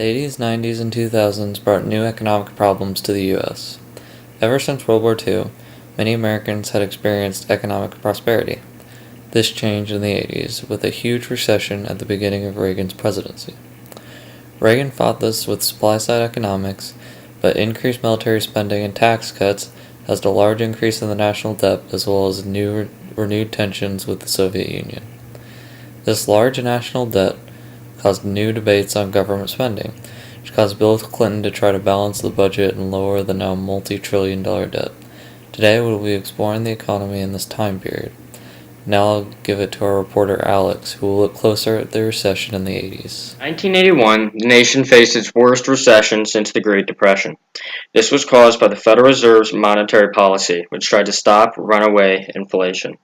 The 80s, 90s, and 2000s brought new economic problems to the U.S. Ever since World War II, many Americans had experienced economic prosperity. This changed in the 80s, with a huge recession at the beginning of Reagan's presidency. Reagan fought this with supply-side economics, but increased military spending and tax cuts caused a large increase in the national debt as well as renewed tensions with the Soviet Union. This large national debt caused new debates on government spending, which caused Bill Clinton to try to balance the budget and lower the now multi-trillion-dollar debt. Today we will be exploring the economy in this time period. Now I'll give it to our reporter Alex, who will look closer at the recession in the 80s. 1981, the nation faced its worst recession since the Great Depression. This was caused by the Federal Reserve's monetary policy, which tried to stop runaway inflation.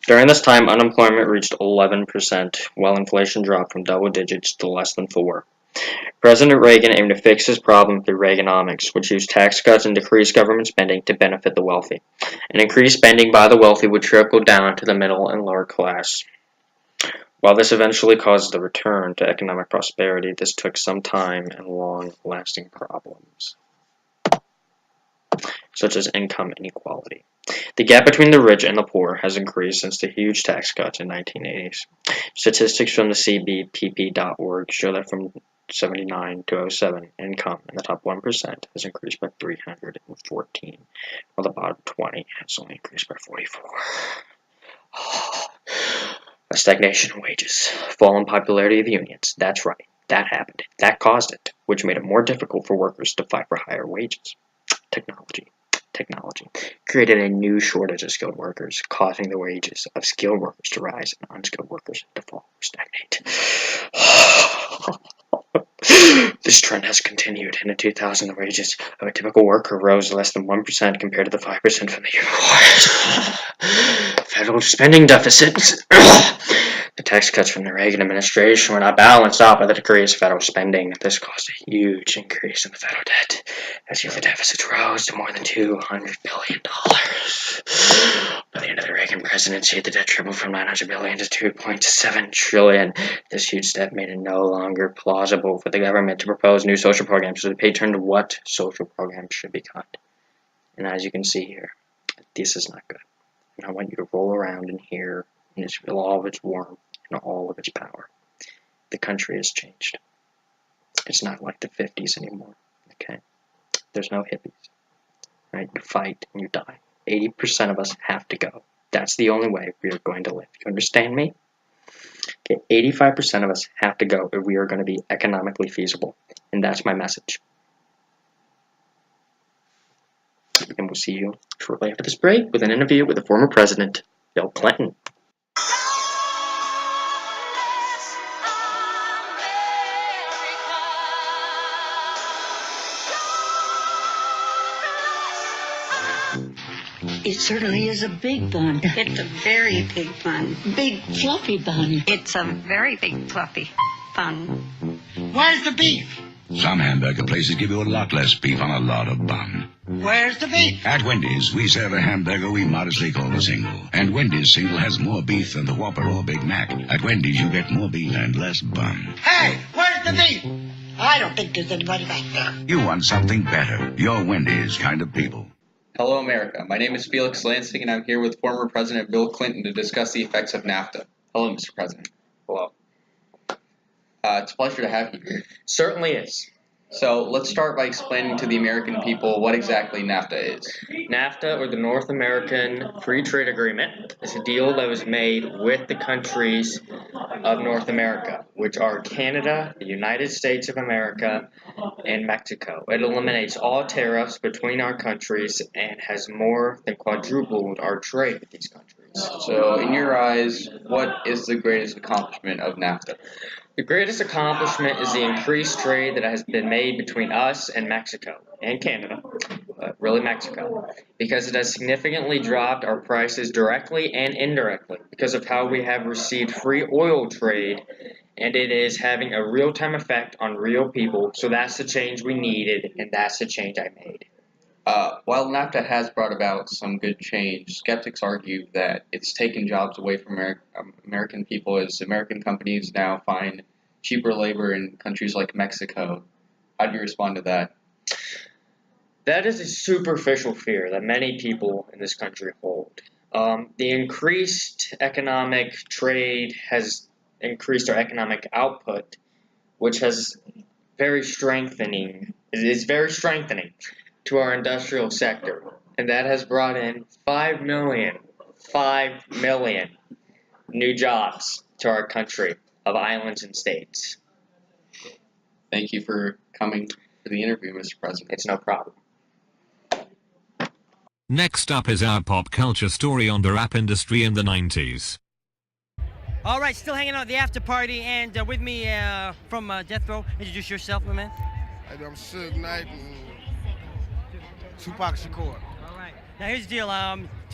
During this time, unemployment reached 11%, while inflation dropped from double digits to less than 4%. President Reagan aimed to fix this problem through Reaganomics, which used tax cuts and decreased government spending to benefit the wealthy. And increased spending by the wealthy would trickle down to the middle and lower class. While this eventually caused a return to economic prosperity, this took some time and long-lasting problems, such as income inequality. The gap between the rich and the poor has increased since the huge tax cuts in the 1980s. Statistics from the CBPP.org show that from 1979 to 07, income in the top 1% has increased by 314, while the bottom 20 has only increased by 44. A stagnation in wages, fall in popularity of the unions. That's right, that happened. That caused it, which made it more difficult for workers to fight for higher wages. Technology created a new shortage of skilled workers, causing the wages of skilled workers to rise and unskilled workers to fall or stagnate. This trend has continued. In 2000, the wages of a typical worker rose less than 1% compared to the 5% from the year before. Federal spending deficits. The tax cuts from the Reagan administration were not balanced out by the decreased federal spending. This caused a huge increase in the federal debt, as yearly deficits rose to more than $200 billion. By the end of the Reagan presidency, the debt tripled from $900 billion to $2.7 trillion. This huge debt made it no longer plausible for the government to propose new social programs, so the page turned to what social programs should be cut. And as you can see here, this is not good. And I want you to roll around in here and just feel all of its warmth and all of its power. The country has changed. It's not like the 50s anymore, okay? There's no hippies, right? You fight and you die. 80% of us have to go. That's the only way we are going to live. You understand me? Okay, 85% of us have to go if we are going to be economically feasible. And that's my message. And we'll see you shortly after this break with an interview with the former president, Bill Clinton. It certainly is a big bun. It's a very big bun. Big fluffy bun. It's a very big fluffy bun. Where's the beef? Some hamburger places give you a lot less beef on a lot of bun. Where's the beef? At Wendy's, we serve a hamburger we modestly call the single. And Wendy's single has more beef than the Whopper or Big Mac. At Wendy's, you get more beef and less bun. Hey, where's the beef? I don't think there's anybody back there. You want something better. You're Wendy's kind of people. Hello, America. My name is Felix Lansing, and I'm here with former President Bill Clinton to discuss the effects of NAFTA. Hello, Mr. President. Hello. It's a pleasure to have you here. Certainly is. So let's start by explaining to the American people what exactly NAFTA is. NAFTA, or the North American Free Trade Agreement, is a deal that was made with the countries of North America, which are Canada, the United States of America, and Mexico. It eliminates all tariffs between our countries and has more than quadrupled our trade with these countries. So in your eyes, what is the greatest accomplishment of NAFTA? The greatest accomplishment is the increased trade that has been made between us and Mexico, and Canada, but really Mexico, because it has significantly dropped our prices directly and indirectly because of how we have received free oil trade, and it is having a real-time effect on real people, so that's the change we needed, and that's the change I made. While NAFTA has brought about some good change, skeptics argue that it's taken jobs away from American people as American companies now find cheaper labor in countries like Mexico. How do you respond to that? That is a superficial fear that many people in this country hold. The increased economic trade has increased our economic output, which is very strengthening to our industrial sector, and that has brought in 5 million new jobs to our country of islands and states. Thank you for coming for the interview, Mr. President. It's no problem. Next up is our pop culture story on the rap industry in the 90s. All right, still hanging out at the after party, and with me from Death Row. Introduce yourself, my man. I'm Suge Knight and Tupac Shakur. All right. Now here's the deal.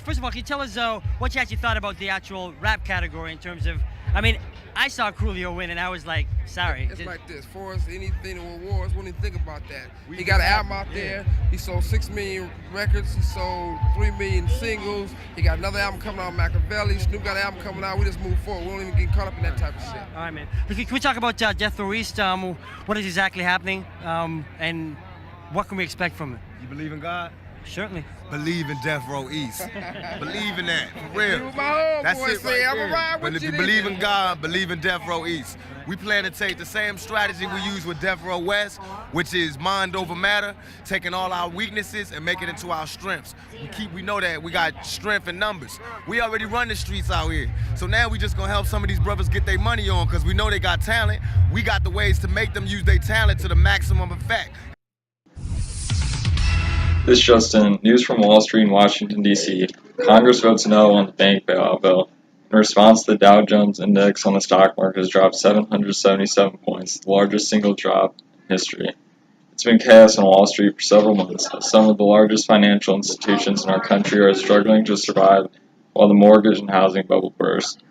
First of all, can you tell us what you actually thought about the actual rap category in terms of? I mean, I saw Coolio win, and I was like, sorry. It's like this. For us, anything with awards, wouldn't even think about that. He got an album out there. He sold 6 million records. He sold 3 million singles. He got another album coming out, Machiavelli. Snoop got an album coming out. We just move forward. We don't even get caught up in that type of shit. All right, man. Can we talk about Death Row East? What is exactly happening, and what can we expect from it? You believe in God? Certainly. Believe in Death Row East. Believe in that, for real. That's it say, right I'm there. ride But with if you you believe in God, believe in Death Row East. We plan to take the same strategy we use with Death Row West, which is mind over matter, taking all our weaknesses and making it into our strengths. We know that we got strength in numbers. We already run the streets out here. So now we just gonna help some of these brothers get their money on, because we know they got talent. We got the ways to make them use their talent to the maximum effect. This is Justin. News from Wall Street and Washington, D.C. Congress votes no on the bank bailout bill. In response, the Dow Jones Index on the stock market has dropped 777 points, the largest single drop in history. It's been chaos on Wall Street for several months, as some of the largest financial institutions in our country are struggling to survive while the mortgage and housing bubble burst.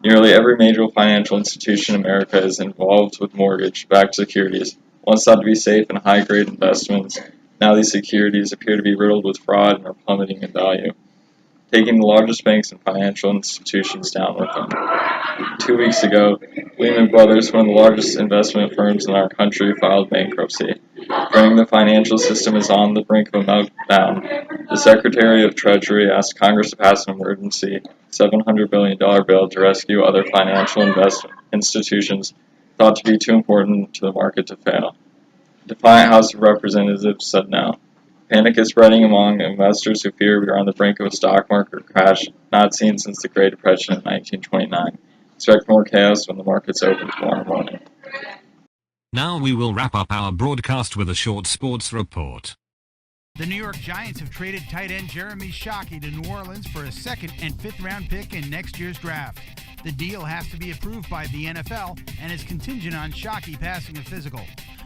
Nearly every major financial institution in America is involved with mortgage-backed securities, once thought to be safe and high-grade investments. Now these securities appear to be riddled with fraud and are plummeting in value, taking the largest banks and financial institutions down with them. 2 weeks ago, Lehman Brothers, one of the largest investment firms in our country, filed bankruptcy. Bringing the financial system is on the brink of a meltdown. The Secretary of Treasury asked Congress to pass an emergency $700 billion bill to rescue other financial investment institutions thought to be too important to the market to fail. The defiant House of Representatives said no. Panic is spreading among investors who fear we are on the brink of a stock market crash not seen since the Great Depression in 1929. Expect more chaos when the markets open tomorrow morning. Now we will wrap up our broadcast with a short sports report. The New York Giants have traded tight end Jeremy Shockey to New Orleans for a 2nd and 5th round pick in next year's draft. The deal has to be approved by the NFL and is contingent on Shockey passing a physical.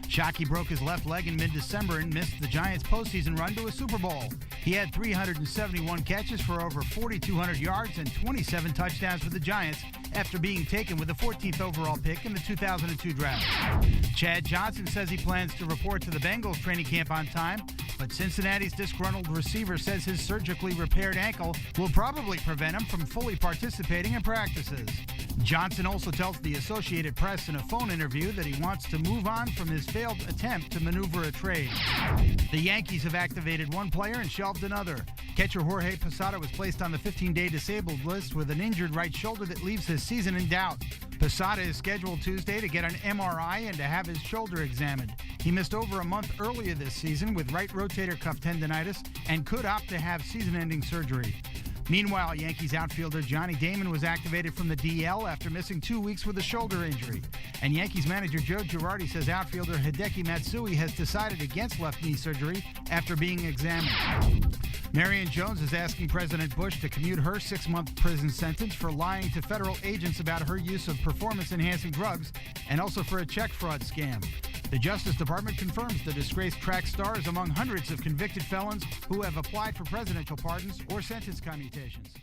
Shockey broke his left leg in mid-December and missed the Giants' postseason run to a Super Bowl. He had 371 catches for over 4,200 yards and 27 touchdowns for the Giants after being taken with the 14th overall pick in the 2002 draft. Chad Johnson says he plans to report to the Bengals training camp on time, but Cincinnati's disgruntled receiver says his surgically repaired ankle will probably prevent him from fully participating in practices. Johnson also tells the Associated Press in a phone interview that he wants to move on from his failed attempt to maneuver a trade. The Yankees have activated one player and shelved another. Catcher Jorge Posada was placed on the 15-day disabled list with an injured right shoulder that leaves his season in doubt. Posada is scheduled Tuesday to get an MRI and to have his shoulder examined. He missed over a month earlier this season with right rotator cuff tendonitis and could opt to have season-ending surgery. Meanwhile, Yankees outfielder Johnny Damon was activated from the DL after missing 2 weeks with a shoulder injury. And Yankees manager Joe Girardi says outfielder Hideki Matsui has decided against left knee surgery after being examined. Marion Jones is asking President Bush to commute her 6-month prison sentence for lying to federal agents about her use of performance-enhancing drugs and also for a check fraud scam. The Justice Department confirms the disgraced track star is among hundreds of convicted felons who have applied for presidential pardons or sentence commutations.